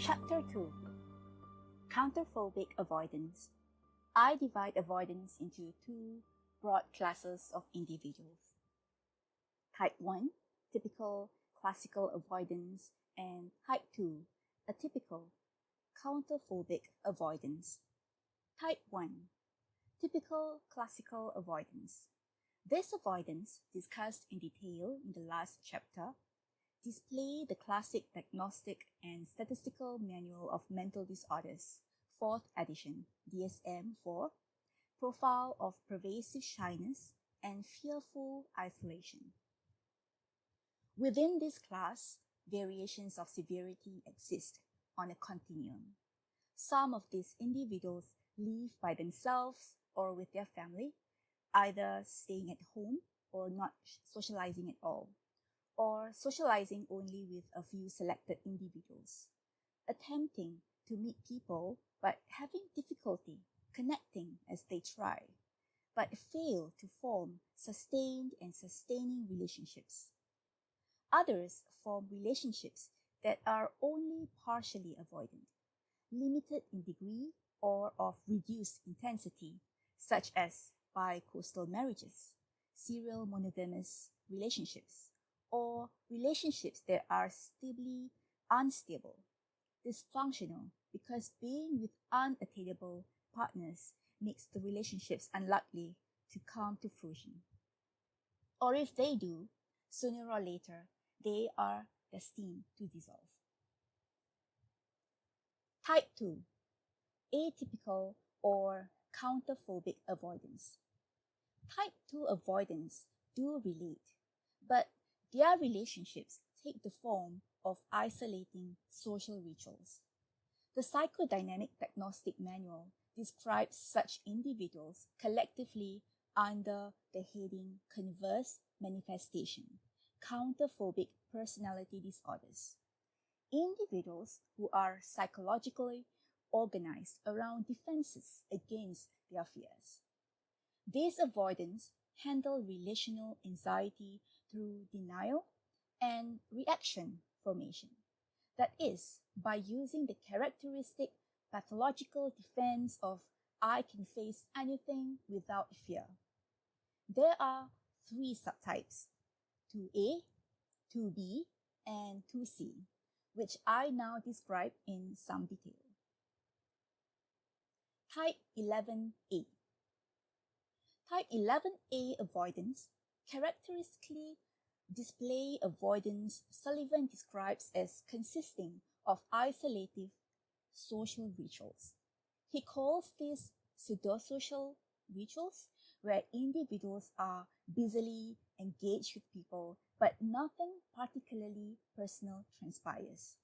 Chapter 2 Counterphobic Avoidance. I divide avoidance into two broad classes of individuals. Type 1, typical classical avoidance, and Type 2, atypical counterphobic avoidance. Type 1, typical classical avoidance. This avoidance, discussed in detail in the last chapter, display the classic diagnostic and statistical manual of mental disorders, 4th edition, DSM-4, profile of pervasive shyness and fearful isolation. Within this class, variations of severity exist on a continuum. Some of these individuals live by themselves or with their family, either staying at home or not socializing at all, or socializing only with a few selected individuals, attempting to meet people but having difficulty connecting as they try, but fail to form sustained and sustaining relationships. Others form relationships that are only partially avoidant, limited in degree or of reduced intensity, such as bi-coastal marriages, serial monogamous relationships, or relationships that are stably unstable, dysfunctional because being with unattainable partners makes the relationships unlikely to come to fruition. Or if they do, sooner or later, they are destined to dissolve. Type 2, atypical or counterphobic avoidance. Type 2 avoidance do relate, but their relationships take the form of isolating social rituals. The Psychodynamic Diagnostic Manual describes such individuals collectively under the heading Converse Manifestation, Counterphobic Personality Disorders. Individuals who are psychologically organized around defenses against their fears. These avoidants handle relational anxiety through denial and reaction formation. That is, by using the characteristic pathological defense of I can face anything without fear. There are 3 subtypes, 2A, 2B, and 2C, which I now describe in some detail. Type 11A. Type 11A avoidance characteristically display avoidance Sullivan describes as consisting of isolative social rituals. He calls these pseudosocial rituals, where individuals are busily engaged with people, but nothing particularly personal transpires.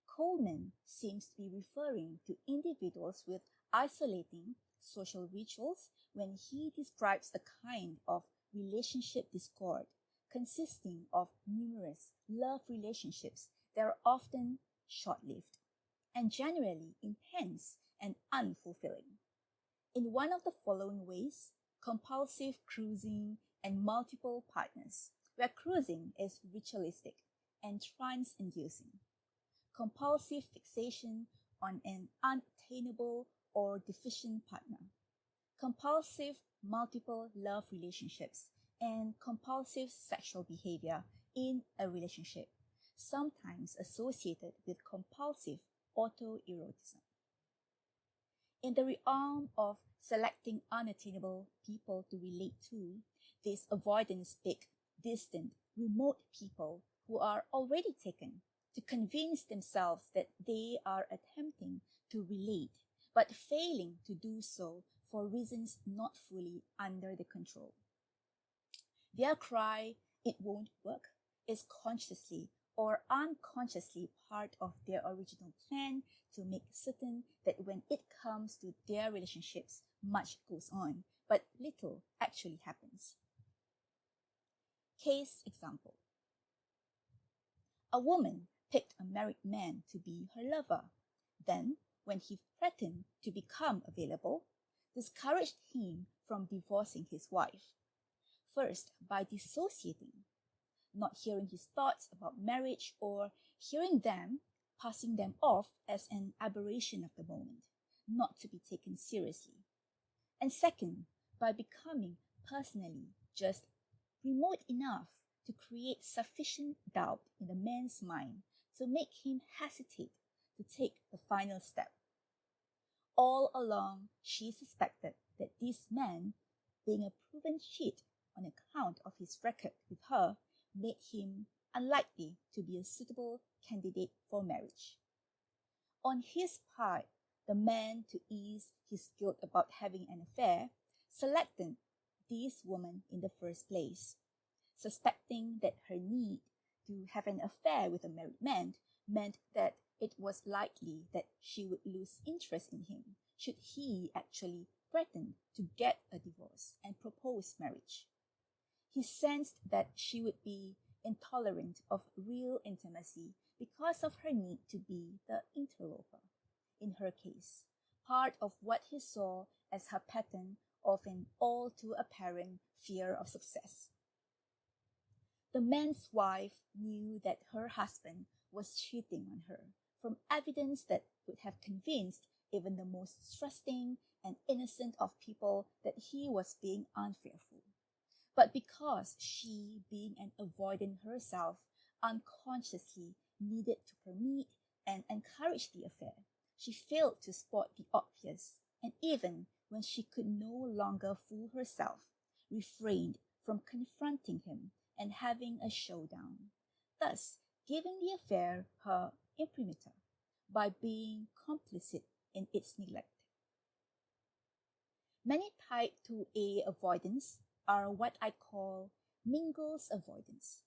Coleman seems to be referring to individuals with isolating social rituals when he describes a kind of relationship discord consisting of numerous love relationships that are often short-lived and generally intense and unfulfilling. In one of the following ways, compulsive cruising and multiple partners, where cruising is ritualistic and trance-inducing. Compulsive fixation on an unattainable or deficient partner. Compulsive multiple love relationships and compulsive sexual behavior in a relationship, sometimes associated with compulsive autoerotism. In the realm of selecting unattainable people to relate to, this avoidance pick distant, remote people who are already taken to convince themselves that they are attempting to relate, but failing to do so for reasons not fully under the control. Their cry, "it won't work," is consciously or unconsciously part of their original plan to make certain that when it comes to their relationships, much goes on, but little actually happens. Case example. A woman picked a married man to be her lover. Then, when he threatened to become available, discouraged him from divorcing his wife. First, by dissociating, not hearing his thoughts about marriage or hearing them passing them off as an aberration of the moment, not to be taken seriously. And second, by becoming personally just remote enough to create sufficient doubt in the man's mind to make him hesitate to take the final step. All along, she suspected that this man, being a proven cheat on account of his record with her, made him unlikely to be a suitable candidate for marriage. On his part, the man, to ease his guilt about having an affair, selected this woman in the first place, suspecting that her need to have an affair with a married man meant that it was likely that she would lose interest in him should he actually threaten to get a divorce and propose marriage. He sensed that she would be intolerant of real intimacy because of her need to be the interloper. In her case, part of what he saw as her pattern of an all too apparent fear of success. The man's wife knew that her husband was cheating on her from evidence that would have convinced even the most trusting and innocent of people that he was being unfaithful. But because she, being an avoidant herself, unconsciously needed to permit and encourage the affair, she failed to spot the obvious, and even when she could no longer fool herself, refrained from confronting him and having a showdown, thus giving the affair her imprimatur by being complicit in its neglect. Many type 2A avoidants are what I call mingles avoidants,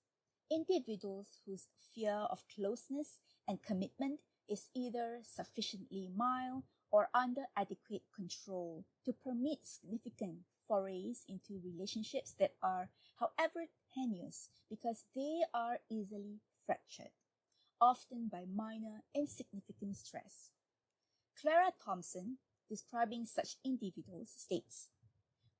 individuals whose fear of closeness and commitment is either sufficiently mild or under adequate control to permit significant forays into relationships that are, however, tenuous because they are easily fractured, often by minor insignificant stress. Clara Thompson, describing such individuals, states,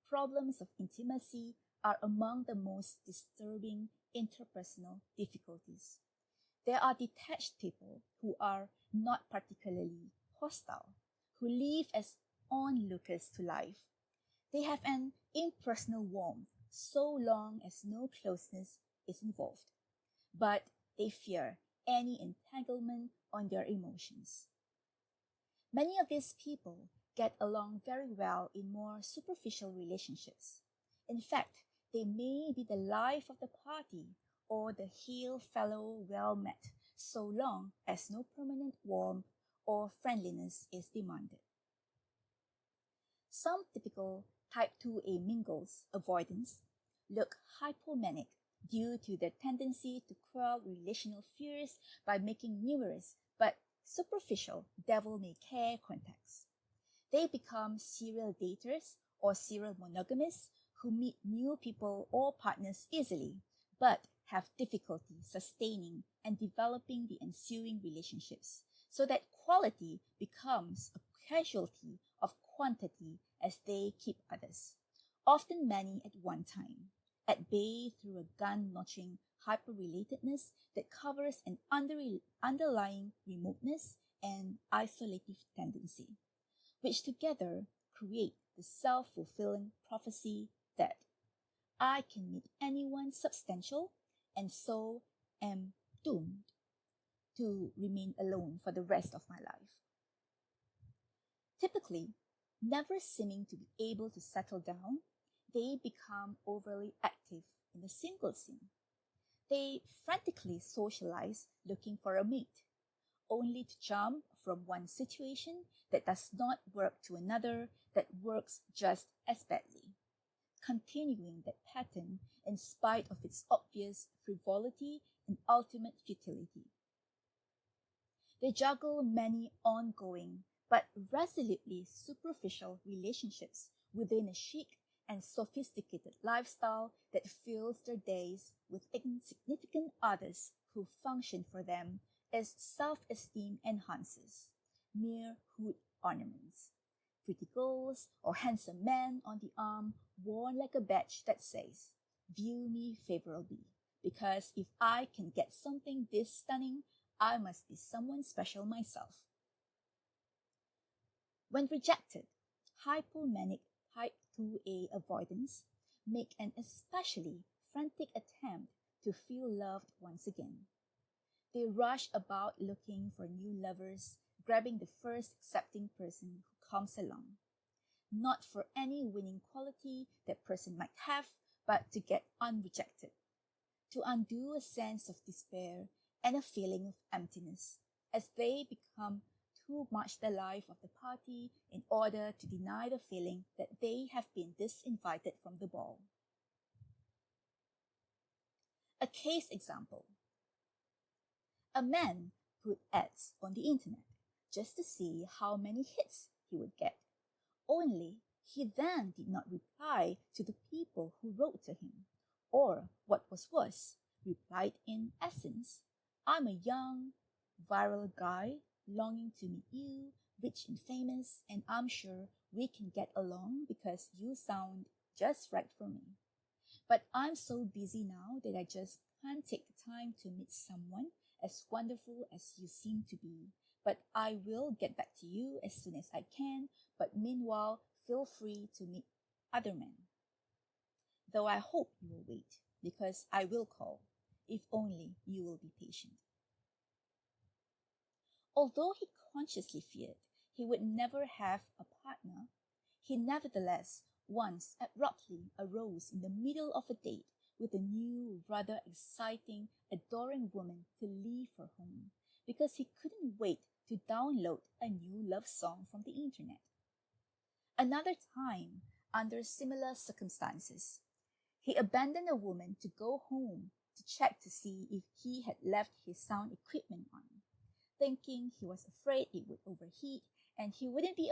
"Problems of intimacy are among the most disturbing interpersonal difficulties. There are detached people who are not particularly hostile, who live as onlookers to life. They have an impersonal warmth so long as no closeness is involved, but they fear any entanglement on their emotions. Many of these people get along very well in more superficial relationships. In fact, they may be the life of the party or the hail fellow well met, so long as no permanent warmth or friendliness is demanded." Some typical type 2A mingles avoidants look hypomanic due to their tendency to quell relational fears by making numerous but superficial devil-may-care contacts. They become serial daters or serial monogamists who meet new people or partners easily, but have difficulty sustaining and developing the ensuing relationships, so that quality becomes a casualty of quantity as they keep others, often many at one time, at bay through a gun-notching hyper-relatedness that covers an underlying remoteness and isolative tendency, which together create the self-fulfilling prophecy that I can meet anyone substantial and so am doomed to remain alone for the rest of my life. Typically, never seeming to be able to settle down, they become overly active in the single scene. They frantically socialize looking for a mate, only to jump from one situation that does not work to another that works just as badly, continuing that pattern in spite of its obvious frivolity and ultimate futility. They juggle many ongoing but resolutely superficial relationships within a chic and sophisticated lifestyle that fills their days with insignificant others who function for them as self-esteem enhancers, mere hood ornaments, pretty girls or handsome men on the arm worn like a badge that says, "View me favorably, because if I can get something this stunning, I must be someone special myself. When rejected, hypomanic type 2A avoidants make an especially frantic attempt to feel loved once again. They rush about looking for new lovers, grabbing the first accepting person who comes along, not for any winning quality that person might have, but to get unrejected, to undo a sense of despair and a feeling of emptiness, as they become too much the life of the party in order to deny the feeling that they have been disinvited from the ball. A case example. A man put ads on the internet just to see how many hits he would get. Only he then did not reply to the people who wrote to him, or what was worse, replied in essence, "I'm a young, viral guy longing to meet you, rich and famous, and I'm sure we can get along because you sound just right for me. But I'm so busy now that I just can't take the time to meet someone as wonderful as you seem to be. But I will get back to you as soon as I can, but meanwhile, feel free to meet other men. Though I hope you will wait, because I will call, if only you will be patient." Although he consciously feared he would never have a partner, he nevertheless once abruptly arose in the middle of a date with a new, rather exciting, adoring woman to leave her home, because he couldn't wait to download a new love song from the internet. Another time, under similar circumstances, he abandoned a woman to go home to check to see if he had left his sound equipment on, thinking he was afraid it would overheat and he wouldn't be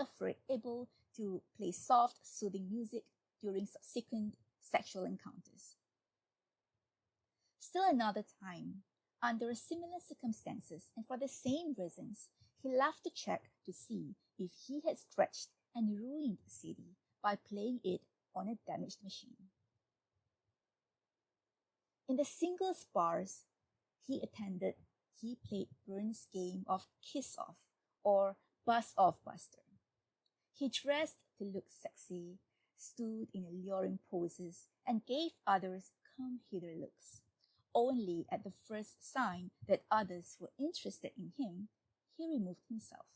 able to play soft, soothing music during subsequent sexual encounters. Still another time, under similar circumstances and for the same reasons, he left to check to see if he had scratched and ruined a CD by playing it on a damaged machine. In the singles bars he attended, he played Burns' game of Kiss Off or Buzz Off Buster. He dressed to look sexy, stood in alluring poses, and gave others come-hither looks. Only at the first sign that others were interested in him, he removed himself,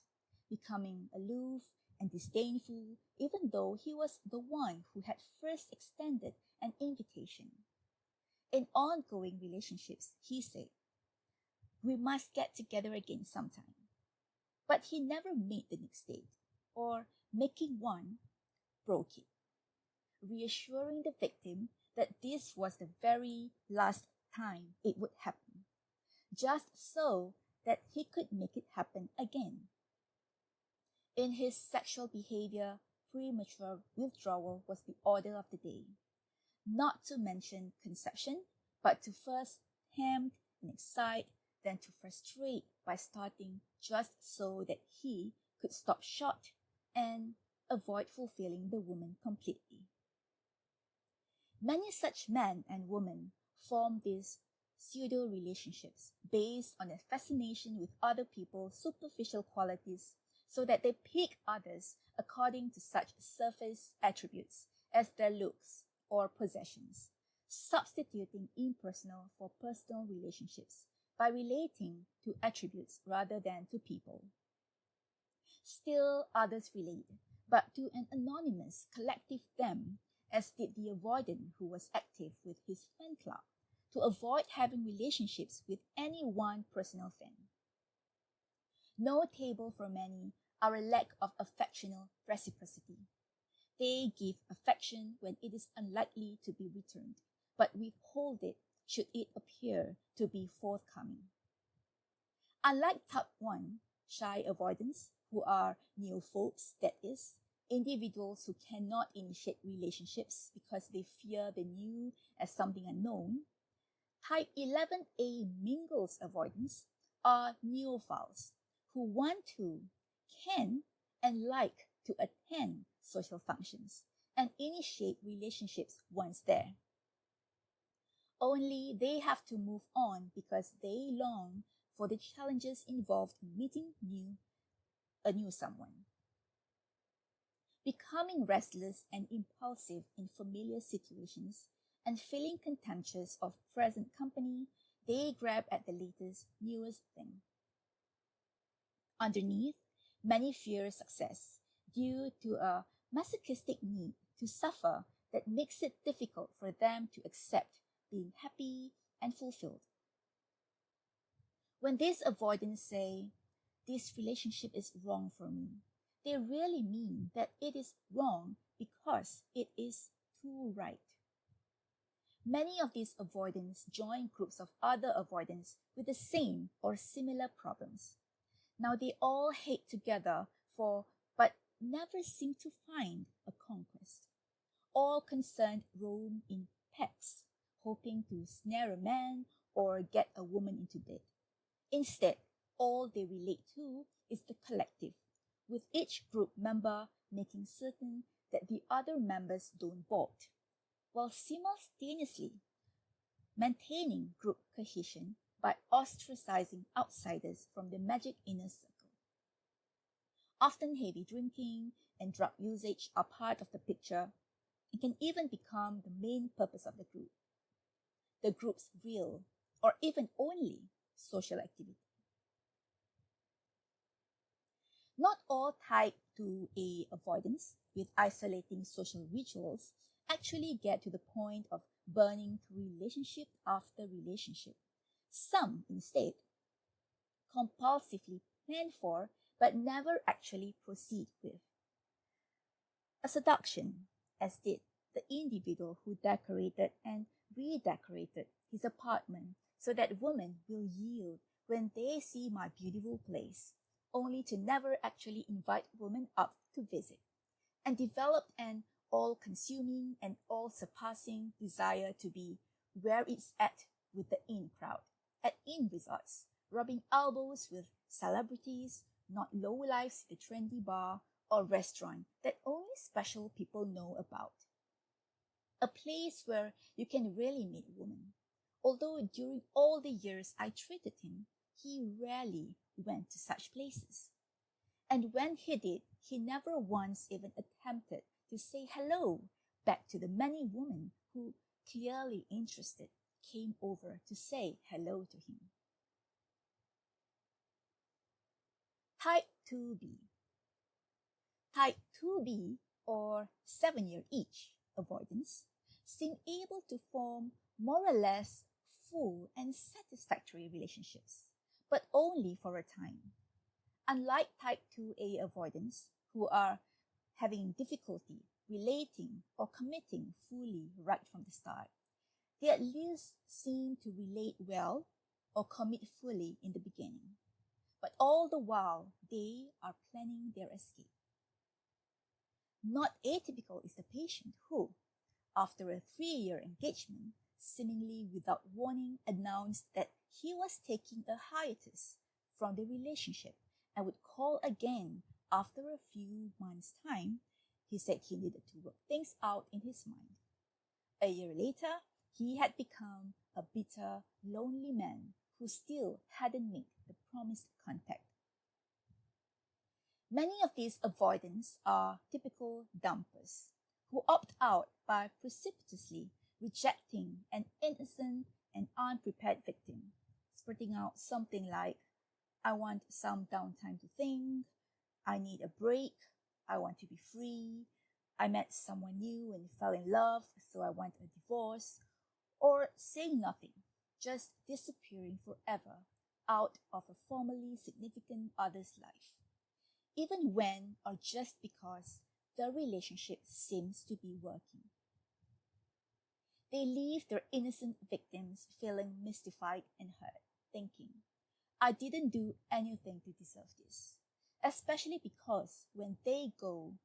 becoming aloof and disdainful, even though he was the one who had first extended an invitation. In ongoing relationships, he said, "We must get together again sometime." But he never made the next date, or making one, broke it, reassuring the victim that this was the very last time it would happen, just so that he could make it happen again. In his sexual behavior, premature withdrawal was the order of the day, not to mention conception, but to first tempt and excite, then to frustrate by starting just so that he could stop short and avoid fulfilling the woman completely. Many such men and women form these pseudo-relationships based on a fascination with other people's superficial qualities, so that they pick others according to such surface attributes as their looks or possessions, substituting impersonal for personal relationships by relating to attributes rather than to people. Still others relate, but to an anonymous collective them, as did the avoidant who was active with his fan club, to avoid having relationships with any one personal fan. Notable for many are a lack of affectional reciprocity. They give affection when it is unlikely to be returned, but withhold it should it appear to be forthcoming. Unlike type 1, shy avoidants, who are neophobes, that is, individuals who cannot initiate relationships because they fear the new as something unknown, type 11A mingles avoidants are neophiles who want to, can, and like to attend social functions and initiate relationships once there. Only they have to move on because they long for the challenges involved in meeting a new someone. Becoming restless and impulsive in familiar situations and feeling contemptuous of present company, they grab at the latest, newest thing. Underneath, many fear success due to a masochistic need to suffer that makes it difficult for them to accept being happy and fulfilled. When these avoidants say, "This relationship is wrong for me," they really mean that it is wrong because it is too right. Many of these avoidants join groups of other avoidants with the same or similar problems. Now they all hate together but never seem to find a conquest. All concerned roam in packs, hoping to snare a man or get a woman into bed. Instead, all they relate to is the collective, with each group member making certain that the other members don't bolt, while simultaneously maintaining group cohesion by ostracizing outsiders from the magic inner circle. Often heavy drinking and drug usage are part of the picture and can even become the main purpose of the group, the group's real or even only social activity. Not all type 2A avoidants with isolating social rituals actually get to the point of burning through relationship after relationship. Some, instead, compulsively plan for but never actually proceed with. A seduction, as did the individual who decorated and redecorated his apartment so that women will yield when they see my beautiful place, only to never actually invite women up to visit, and developed an all-consuming and all-surpassing desire to be where it's at with the in crowd, at in resorts, rubbing elbows with celebrities, not lowlifes at the trendy bar or restaurant that only special people know about. A place where you can really meet women, although during all the years I treated him, he rarely went to such places. And when he did, he never once even attempted to say hello back to the many women who, clearly interested, came over to say hello to him. Type 2B. Type 2B, or 7-year-each avoidance, seem able to form more or less full and satisfactory relationships, but only for a time. Unlike type 2A avoidants, who are having difficulty relating or committing fully right from the start, they at least seem to relate well or commit fully in the beginning. But all the while, they are planning their escape. Not atypical is the patient who, after a 3-year engagement, seemingly without warning announced that he was taking a hiatus from the relationship and would call again after a few months' time. He said he needed to work things out in his mind. A year later, he had become a bitter, lonely man who still hadn't made the promised contact. Many of these avoidants are typical dumpers who opt out by precipitously rejecting an innocent and unprepared victim, spurting out something like, "I want some downtime to think," "I need a break," "I want to be free," "I met someone new and fell in love, so I want a divorce," or saying nothing, just disappearing forever out of a formerly significant other's life, even when or just because the relationship seems to be working. They leave their innocent victims feeling mystified and hurt, thinking, "I didn't do anything to deserve this," especially because when they go,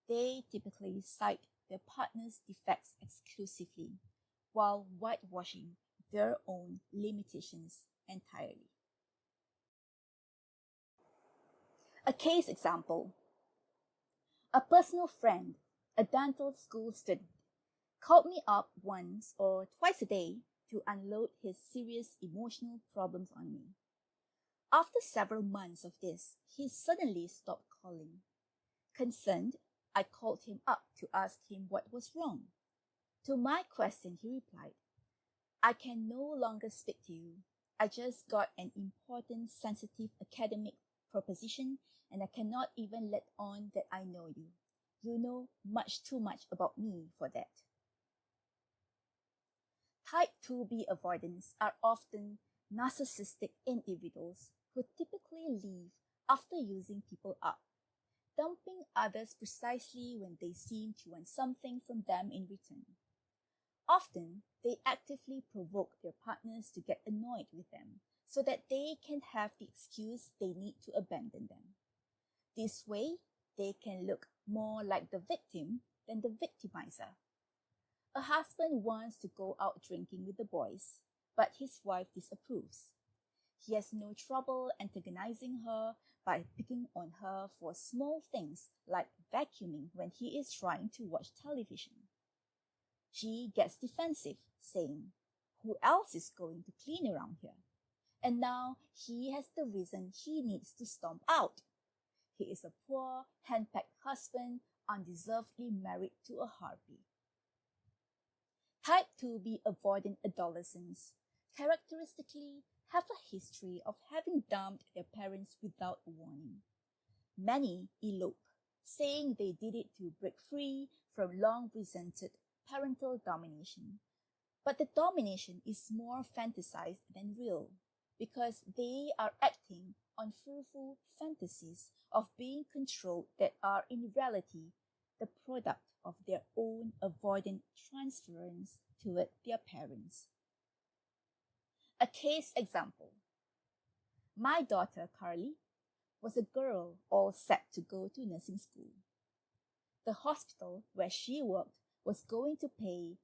they typically cite their partner's defects exclusively, while whitewashing their own limitations entirely. A case example. A personal friend, a dental school student, called me up once or twice a day to unload his serious emotional problems on me. After several months of this, he suddenly stopped calling. Concerned, I called him up to ask him what was wrong. To my question, he replied, "I can no longer speak to you. I just got an important sensitive academic proposition and I cannot even let on that I know you. You know much too much about me for that." Type 2B avoidants are often narcissistic individuals who typically leave after using people up, dumping others precisely when they seem to want something from them in return. Often, they actively provoke their partners to get annoyed with them so that they can have the excuse they need to abandon them. This way, they can look more like the victim than the victimizer. A husband wants to go out drinking with the boys, but his wife disapproves. He has no trouble antagonizing her by picking on her for small things like vacuuming when he is trying to watch television. She gets defensive, saying, "Who else is going to clean around here?" And now he has the reason he needs to stomp out. He is a poor, hand-packed husband, undeservedly married to a harpy. Type 2B avoidant adolescents characteristically have a history of having dumped their parents without warning. Many elope, saying they did it to break free from long-resented parental domination. But the domination is more fantasized than real, because they are acting on fearful fantasies of being controlled that are in reality the product of their own avoidant transference toward their parents. A case example. My daughter, Carly, was a girl all set to go to nursing school. The hospital where she worked was going to pay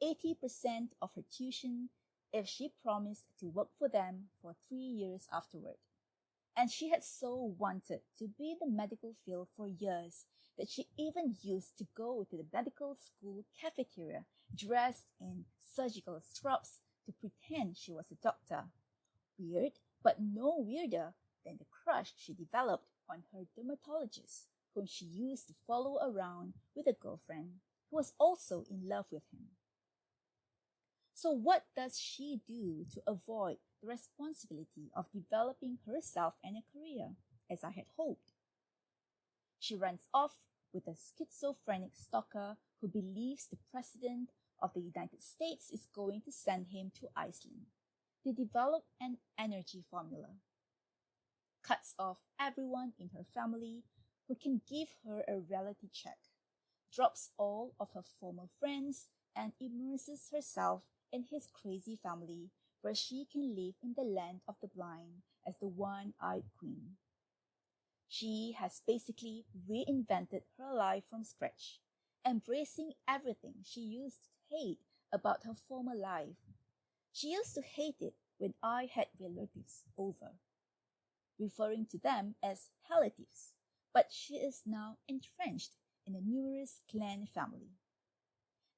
80% of her tuition if she promised to work for them for 3 years afterward. And she had so wanted to be in the medical field for years that she even used to go to the medical school cafeteria dressed in surgical scrubs to pretend she was a doctor. Weird, but no weirder than the crush she developed on her dermatologist, whom she used to follow around with a girlfriend who was also in love with him. So what does she do to avoid the responsibility of developing herself and a career, as I had hoped? She runs off with a schizophrenic stalker who believes the President of the United States is going to send him to Iceland. They develop an energy formula. Cuts off everyone in her family who can give her a reality check, drops all of her former friends, and immerses herself in his crazy family where she can live in the land of the blind as the one-eyed queen. She has basically reinvented her life from scratch, embracing everything she used to hate about her former life. She used to hate it when I had relatives over, referring to them as relatives, but she is now entrenched in a numerous clan family.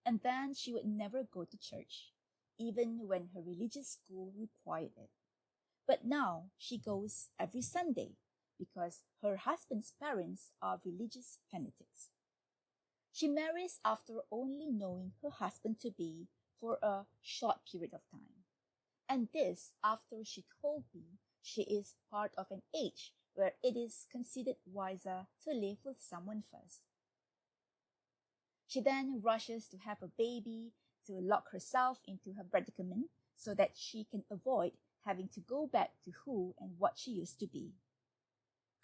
And then she would never go to church, even when her religious school required it. But now she goes every Sunday because her husband's parents are religious fanatics. She marries after only knowing her husband to be for a short period of time. And this after she told me she is part of an age where it is considered wiser to live with someone first. She then rushes to have a baby to lock herself into her predicament so that she can avoid having to go back to who and what she used to be.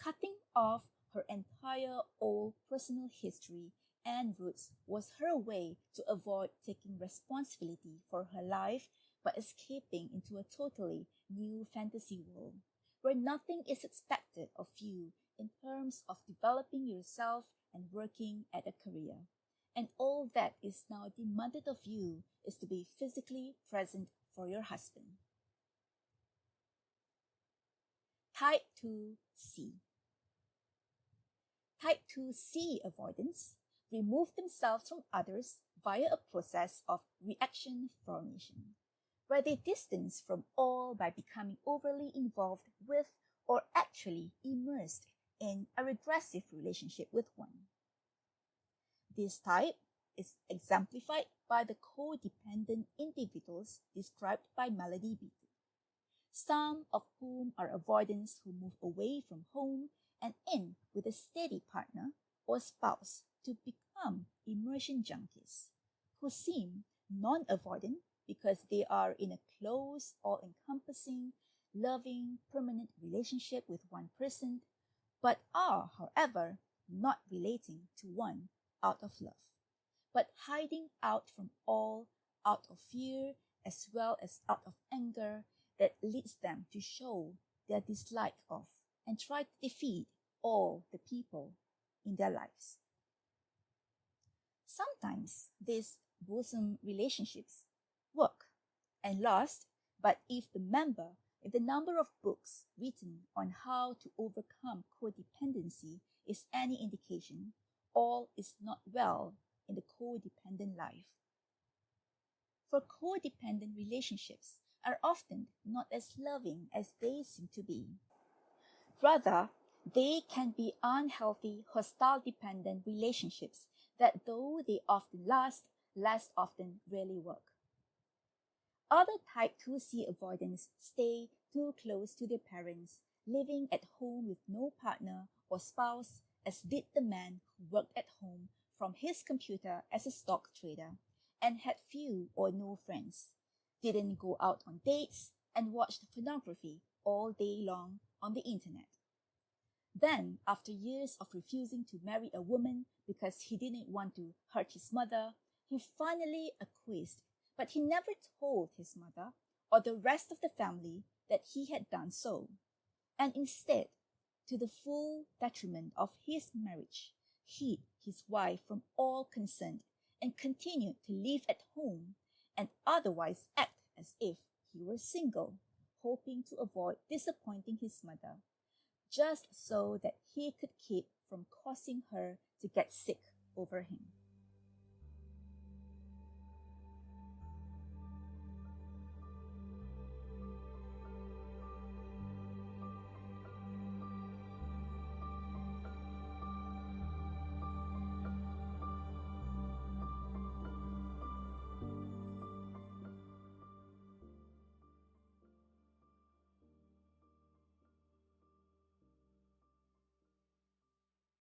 Cutting off her entire old personal history and roots was her way to avoid taking responsibility for her life by escaping into a totally new fantasy world where nothing is expected of you in terms of developing yourself and working at a career. And all that is now demanded of you is to be physically present for your husband. Type 2C. Type 2C avoidants remove themselves from others via a process of reaction formation, where they distance from all by becoming overly involved with or actually immersed in a regressive relationship with one. This type is exemplified by the codependent individuals described by Melody Beattie, some of whom are avoidants who move away from home and in with a steady partner or spouse to become immersion junkies, who seem non-avoidant because they are in a close, all-encompassing, loving, permanent relationship with one person, but are, however, not relating to one out of love, but hiding out from all out of fear as well as out of anger that leads them to show their dislike of and try to defeat all the people in their lives. Sometimes these bosom relationships work and last, but if the number of books written on how to overcome codependency is any indication, all is not well in the codependent life. For codependent relationships are often not as loving as they seem to be. Rather, they can be unhealthy, hostile dependent relationships that, though they often last often rarely work. Other type 2C avoidants stay too close to their parents, living at home with no partner or spouse, as did the man who worked at home from his computer as a stock trader and had few or no friends, didn't go out on dates, and watched pornography all day long on the internet. Then, after years of refusing to marry a woman because he didn't want to hurt his mother, he finally acquiesced, but he never told his mother or the rest of the family that he had done so, and instead, to the full detriment of his marriage, hid his wife from all concerned and continued to live at home and otherwise act as if he were single, hoping to avoid disappointing his mother, just so that he could keep from causing her to get sick over him.